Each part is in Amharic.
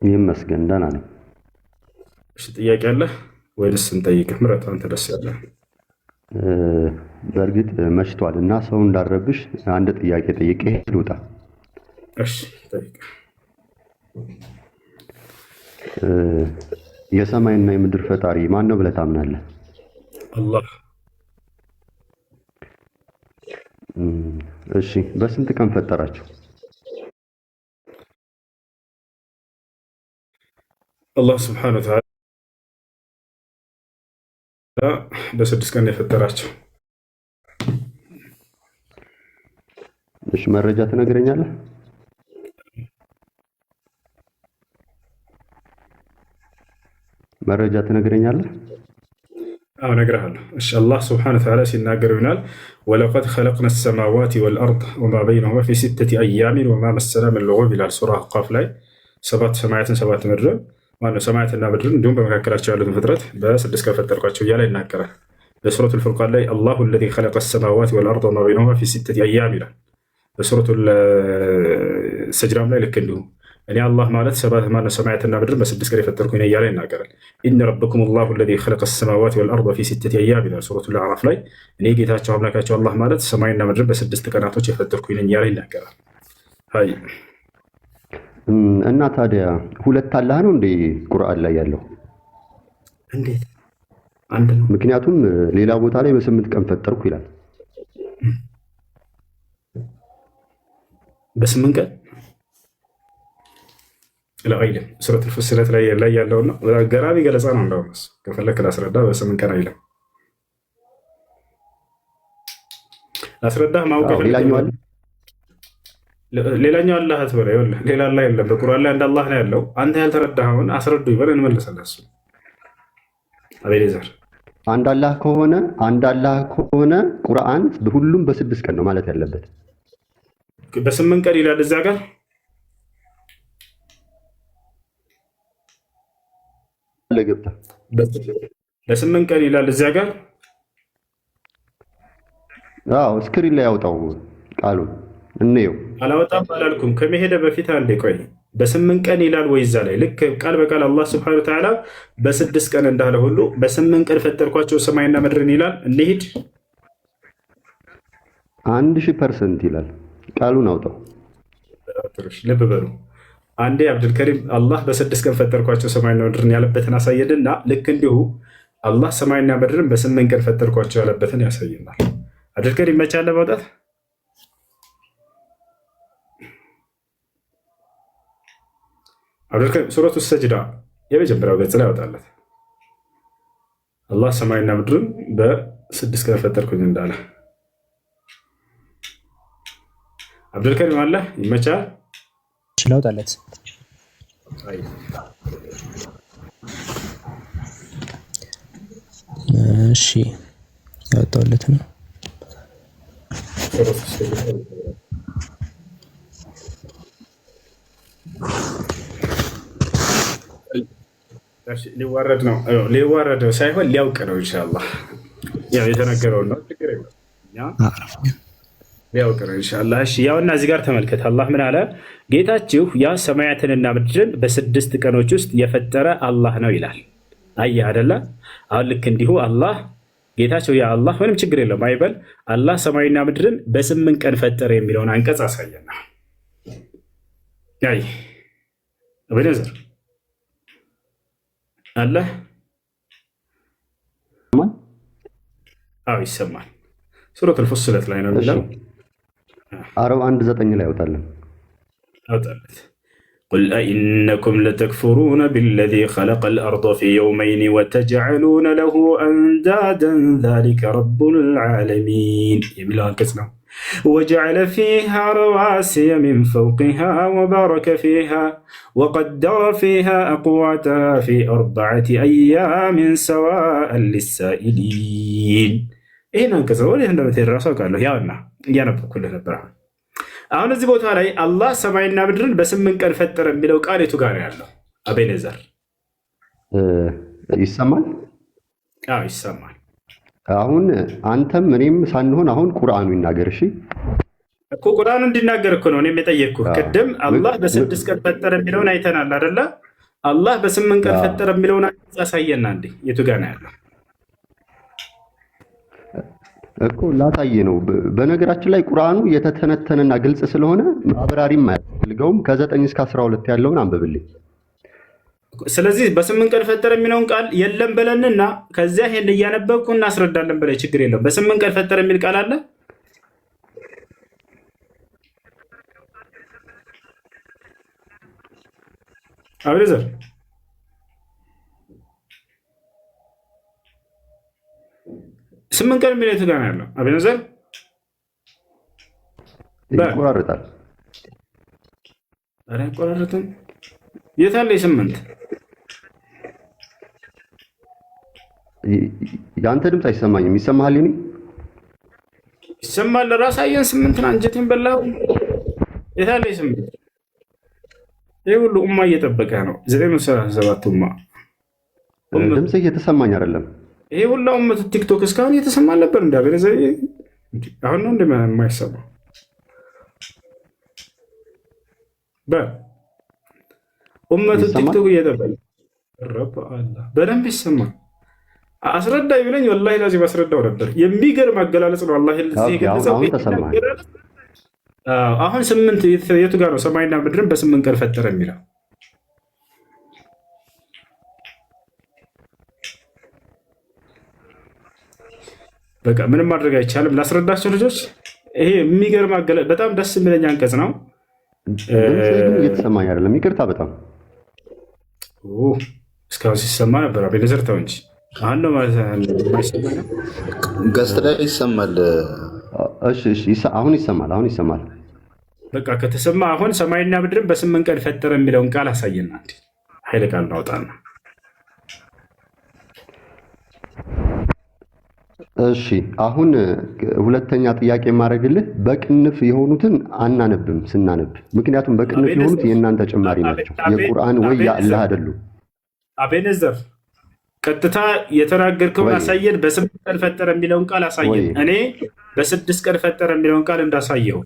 ይመስገን ደህና ነኝ። እሺ ጥያቄ አለ ወይስ እንጠይቅ? ምረጥ አንተ ደስ ያለ። በእርግጥ መሽቷል እና ሰው እንዳረብሽ አንድ ጥያቄ ጠይቄ ልውጣ። እሺ ጠይቅ። የሰማይና የምድር ፈጣሪ ማን ነው ብለህ ታምናለህ? አላህ። እሺ በስንት ቀን ፈጠራቸው? አላህ ስብሐነሁ ወተዓላ በስድስት ቀን የፈጠራቸው። እሺ መረጃ ትነግረኛለህ? መረጃ ትነግረኛለህ? አዎ እነግርሃለሁ። እሺ አላህ ስብሐነሁ ወተዓላ ሲናገር ይሆናል ወለቀድ ኸለቅነ ሰማዋት ወልአርድ ወማ በይነሁማ ፊ ሲተቲ አያሚን ወማ መሰና ምን ሉጉብ ይላል ሱራ አህቃፍ ላይ። ሰባት ሰማያትን ሰባት ምድርን ማነው ሰማያትና ምድርን እንዲሁም በመካከላቸው ያሉትን ፍጥረት በስድስት ቀን ፈጠርኳቸው እያለ ይናገራል። በሱረቱል ፉርቃን ላይ አላሁ አለዚ ኸለቀ ሰማዋት ወልአርድ ወማ በይነሁማ ፊ ሲተቲ አያም ይላል። በሱረቱል ሰጅዳም ላይ ልክ እንዲሁ እኔ አላህ ማለት ሰማያትና ምድርን በስድስት ቀን የፈጠርኩኝ እያለ ይናገራል። ኢነ ረበኩም አላሁ አለዚ ኸለቀ ሰማዋት ወልአርድ ፊ ሲተቲ አያም ይላል ሱረቱል አዕራፍ ላይ። እኔ ጌታቸው አምላካቸው አላህ ማለት ሰማይና ምድርን በስድስት ቀናቶች የፈጠርኩኝ እያለ ይናገራል። አይ እና ታዲያ ሁለት አላህ ነው እንዴ ቁርአን ላይ ያለው? እንዴት አንድ ነው? ምክንያቱም ሌላ ቦታ ላይ በስምንት ቀን ፈጠርኩ ይላል። በስምንት ቀን አይልም። ሱረቱል ፉሲለት ላይ ያለው ነው። ገራሚ ገለጻ ነው። እንደውም እሱ ከፈለክ ላስረዳ። በስምንት ቀን አይልም። ላስረዳ ማውቀ ሌላኛው አላህ አትበለ። ይኸውልህ ሌላ አላህ የለም በቁርአን ላይ አንድ አላህ ነው ያለው። አንተ ያልተረዳኸውን አስረዱ ይበል እንመልሳለን። እሱ አቤሌዘር አንድ አላህ ከሆነ ቁርአን ሁሉም በስድስት ቀን ነው ማለት ያለበት። በስምንት ቀን ይላል እዚያ ጋር ለገብታ በስምንት ቀን ይላል እዚያ ጋር። አዎ ስክሪን ላይ ያውጣው ቃሉን እንየው። አላወጣም አላልኩም። ከመሄደ በፊት አንዴ ቆይ። በስምንት ቀን ይላል ወይ እዛ ላይ ልክ ቃል በቃል አላህ ስብሐነሁ ወተዓላ በስድስት ቀን እንዳለ ሁሉ በስምንት ቀን ፈጠርኳቸው ሰማይና ምድርን ይላል። እንሂድ 1000% ይላል። ቃሉን አውጣው። ልብ በሉ አንዴ አብዱልከሪም አላህ በስድስት ቀን ፈጠርኳቸው ሰማይና ምድርን ያለበትን አሳየንና ልክ እንዲሁ አላህ ሰማይና ምድርን በስምንት ቀን ፈጠርኳቸው ያለበትን ያሳየናል። አብዱልከሪም መቻለ ማውጣት አብዱልከሪም ሱረቱ ሰጅዳ የመጀመሪያው ገጽ ላይ ያወጣለት አላህ ሰማይና ምድርን በስድስት ቀን ፈጠርኩኝ እንዳለ። አብዱልከሪም አለ ይመቻል ላውጣለት። እሺ ያወጣለት ነው። ሊዋረድ ነው ሊዋረደው ሳይሆን ሊያውቅ ነው። ኢንሻአላህ ያው የተነገረው ነው። ችግር የለም ሊያውቅ ነው ኢንሻአላህ። እሺ ያውና እዚህ ጋር ተመልከት። አላህ ምን አለ? ጌታችሁ ያ ሰማያትንና ምድርን በስድስት ቀኖች ውስጥ የፈጠረ አላህ ነው ይላል። አየህ አይደለ? አሁን ልክ እንዲሁ አላህ ጌታቸው ያ አላህ ምንም ችግር የለም አይበል። አላህ ሰማይና ምድርን በስምንት ቀን ፈጠረ የሚለውን አንቀጽ አሳየና አይ በነዘር አለ። አዎ ይሰማል። ሱረቱል ፉሲለት ላይ ነው የሚለው። አረብ 1:9 ላይ ያወጣለን። قل أئنكم لتكفرون بالذي خلق الأرض في يومين وتجعلون له أندادا ذلك رب العالمين يملان كسنا وجعل فيها رواسي من فوقها وبارك فيها وقدر فيها أقواتها في 4 أيام سواء للسائلين إيه ننكسر ولا هندمت الرسول قال له يا أنا يا نبي كله نبرع አሁን እዚህ ቦታ ላይ አላህ ሰማይና ምድርን በስምንት ቀን ፈጠረ የሚለው ቃል የቱ ጋር ያለው? አቤኔዘር ይሰማል? አዎ ይሰማል። አሁን አንተም እኔም ሳንሆን አሁን ቁርአኑ ይናገር። እሺ እኮ ቁርአኑ እንዲናገር እኮ ነው እኔም የጠየቅኩህ። ቅድም አላህ በስድስት ቀን ፈጠረ የሚለውን አይተናል አይደለ? አላህ በስምንት ቀን ፈጠረ የሚለውን አሳየና እንዴ የቱ ጋር ነው ያለው? እኮ ላሳየ ነው። በነገራችን ላይ ቁርአኑ የተተነተነና ግልጽ ስለሆነ ማብራሪም አያስፈልገውም። ከ9 እስከ 12 ያለውን አንብብልኝ። ስለዚህ በስምንት ቀን ፈጠረ የሚለውን ቃል የለም በለንና ከዚያ ይሄን እያነበብኩ እናስረዳለን በላይ ችግር የለውም። በስምንት ቀን ፈጠረ የሚል ቃል አለ? አብረዘር ስምንት ቀን የሚለው የቱ ጋር ነው ያለው? አብረዘር ይቆራረጣል። ኧረ አይቆራረጥም። የት አለ የስምንት? የአንተ ድምፅ አይሰማኝም። ይሰማሃል? እኔ ይሰማል። ራሳየን ስምንትን አንጀቴን በላው። የት አለ የስምንት? ይህ ሁሉ ኡማ እየጠበቀ ነው። 937 ኡማ ድምፅ እየተሰማኝ አይደለም። ይሄ ሁላ ኡመት ቲክቶክ እስካሁን እየተሰማ ነበር። እንዳበለዘ አሁን ነው እንደማይሰማው ኡመቱ ቲክቶክ እየጠበቀ ረብ አላህ በደንብ ይሰማል። አስረዳኝ ብለኝ ወላሂ ላዚም አስረዳው ነበር። የሚገርም አገላለጽ ነው። አላህ ለዚህ የገለጸው አሁን ስምንት የቱ ጋር ነው? ሰማይና ምድርን በስምንት ቀን ፈጠረ የሚለው በቃ ምንም ማድረግ አይቻልም። ላስረዳቸው ልጆች። ይሄ የሚገርም አገላለጽ በጣም ደስ የሚለኝ አንቀጽ ነው። እየተሰማኝ አይደለም። ይቅርታ በጣም እስካሁን ሲሰማ ነበር። አቤኔዘር ተው እንጂ አሁን ነው ገስት ላይ ይሰማል። አሁን ይሰማል። አሁን ይሰማል። በቃ ከተሰማ አሁን ሰማይና ምድርን በስምንት ቀን ፈጠረ የሚለውን ቃል አሳየና ኃይለ ቃል እናውጣና። እሺ አሁን ሁለተኛ ጥያቄ የማደርግልህ በቅንፍ የሆኑትን አናነብም ስናነብ፣ ምክንያቱም በቅንፍ የሆኑት የእናንተ ጭማሪ ናቸው፣ የቁርአን ወይ የአላህ አይደሉም። አቤኔዘር ቀጥታ የተናገርከውን አሳየን። በስምንት ቀን ፈጠረ የሚለውን ቃል አሳየን። እኔ በስድስት ቀን ፈጠረ የሚለውን ቃል እንዳሳየው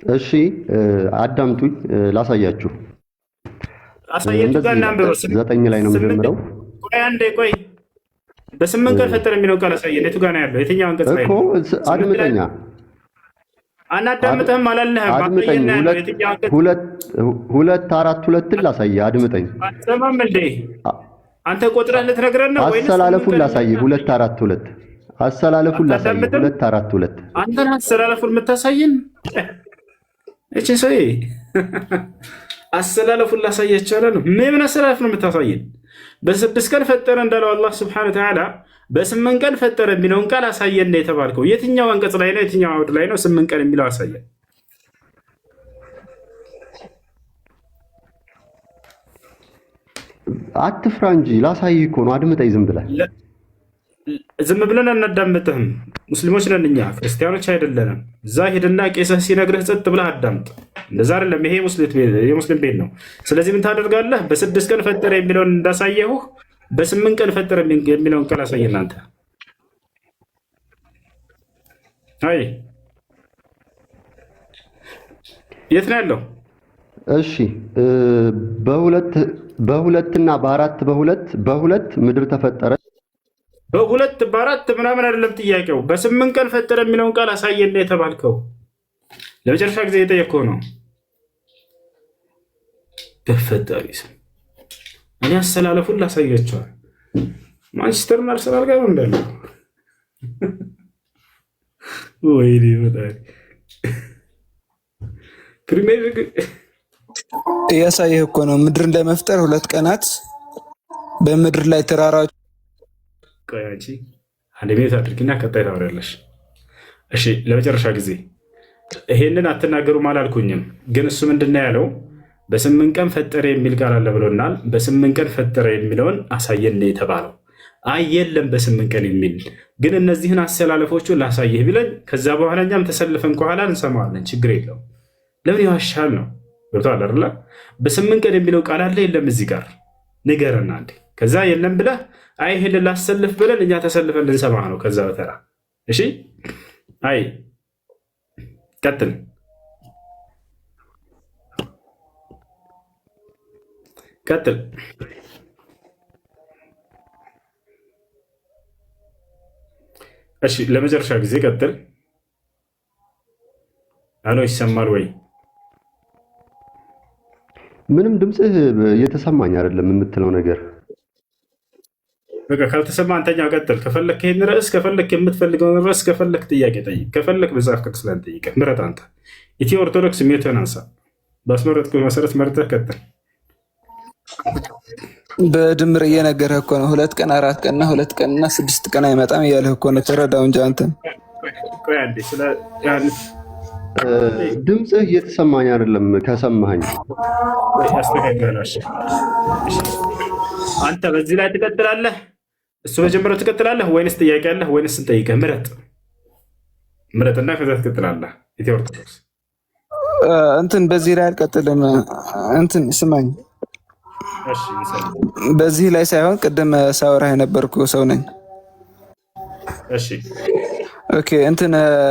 እሺ አዳምጡኝ፣ ላሳያችሁ። አሳየቱ ጋር እናንብበው። 9 ላይ ነው የምጀምረው። ቆይ አንዴ ቆይ። በስምንት ቀን ፈጠረ የሚለውን ቃል አሳየን። የቱ ጋር ነው ያለው? የትኛው አንቀጽ ላይ ነው? አድምጠኛ። አናዳምጥህም አላለህም? አድምጠኝ። 242ን ላሳየህ። አድምጠኝ። አትሰማም እንዴ? አንተ ቆጥረህ ልትነግረን ነው ወይስ? አሰላለፉን ላሳየህ። 242 አሰላለፉን ላሳየህ። 242 አንተን አሰላለፉን የምታሳየን እቺ ሰው አሰላለፉን ላሳያችሁ አለ ነው። ምን አሰላለፍ ነው የምታሳየን? በስድስት ቀን ፈጠረ እንዳለው አላህ Subhanahu Wa Ta'ala በስምንት ቀን ፈጠረ የሚለውን ቃል አሳየን ነው የተባልከው። የትኛው አንቀጽ ላይ ነው? የትኛው አውድ ላይ ነው? ስምንት ቀን የሚለው አሳየን። አትፍራ እንጂ ላሳይህ እኮ ነው። አድምጠኝ ዝም ብለህ። ዝም ብለን አናዳምጥህም። ሙስሊሞች ነን እኛ፣ ክርስቲያኖች አይደለንም። እዛ ሄድና ቄስህ ሲነግርህ ጸጥ ብለህ አዳምጥ። እንደዛ አይደለም። ይሄ የሙስሊም ቤት ነው። ስለዚህ ምን ታደርጋለህ? በስድስት ቀን ፈጠረ የሚለውን እንዳሳየሁህ በስምንት ቀን ፈጠረ የሚለውን ቃል አሳየን። እናንተ አይ የት ነው ያለው? እሺ በሁለትና በሁለት ምድር ተፈጠረ። በሁለት በአራት ምናምን አይደለም ጥያቄው። በስምንት ቀን ፈጠረ የሚለውን ቃል አሳየን ነው የተባልከው። ለመጨረሻ ጊዜ የጠየቅከው ነው። በፈጣሪ ስም እኔ አሰላለፉን ላሳያቸዋል። ማንቸስተርና አርሰናል ጋር ነው እንዳለው። ወይኔ በጣም ፕሪሚየር ሊግ እያሳየህ እኮ ነው። ምድርን ለመፍጠር 2 ቀናት በምድር ላይ ተራራዎች ቆያቺ አንድ ቤት አድርጊና ቀጣይ ታወሪያለሽ። እሺ ለመጨረሻ ጊዜ ይሄንን አትናገሩም አላልኩኝም፣ ግን እሱ ምንድነው ያለው? በስምንት ቀን ፈጠረ የሚል ቃል አለ ብሎናል። በስምንት ቀን ፈጠረ የሚለውን አሳየን የተባለው አይ የለም በስምንት ቀን የሚል ግን እነዚህን አሰላለፎቹን ላሳየህ ቢለን ከዛ በኋላ እኛም ተሰልፈን ከኋላ እንሰማዋለን። ችግር የለውም። ለምን ይዋሻል ነው? ገብቶሃል አይደል? በስምንት ቀን የሚለው ቃል አለ የለም እዚህ ጋር ንገረና አንዴ። ከዛ የለም ብለህ አይ ይሄን ላሰልፍ ብለን እኛ ተሰልፈን ልንሰማ ነው ከዛ በተራ። እሺ አይ ቀጥል ቀጥል። እሺ ለመጨረሻ ጊዜ ቀጥል። አሎ ይሰማል ወይ? ምንም ድምፅህ እየተሰማኝ አይደለም የምትለው ነገር። በቃ ካልተሰማ አንተኛው ቀጥል። ከፈለክ ይሄን ርዕስ፣ ከፈለክ የምትፈልገውን ርዕስ፣ ከፈለክ ጥያቄ ጠይቅ፣ ከፈለክ መጽሐፍ ቅዱስ ላይ ጠይቀህ ምረጥ። አንተ ኢትዮ ኦርቶዶክስ ሚውትን አንሳ። ባስመረጥኩ መሰረት መርጠህ ቀጥል። በድምር እየነገረህ እኮ ነው። 2 ቀን 4 ቀንና 2 ቀንና 6 ቀን አይመጣም እያለህ እኮ ነው። ተረዳው እንጂ አንተን። ቆይ አንዴ ስለ ድምፅህ እየተሰማኝ አይደለም። ከሰማኸኝ ያስተካክላል። አንተ በዚህ ላይ ትቀጥላለህ፣ እሱ መጀመሪያው ትቀጥላለህ ወይንስ ጥያቄ አለህ ወይንስ እንጠይቅህ? ምረጥና ከዛ ትቀጥላለህ። ኢትዮ ኦርቶዶክስ እንትን በዚህ ላይ አልቀጥልም። እንትን ስማኝ፣ በዚህ ላይ ሳይሆን ቅድም ሳወራህ የነበርኩ ሰው ነኝ። እሺ ኦኬ እንትን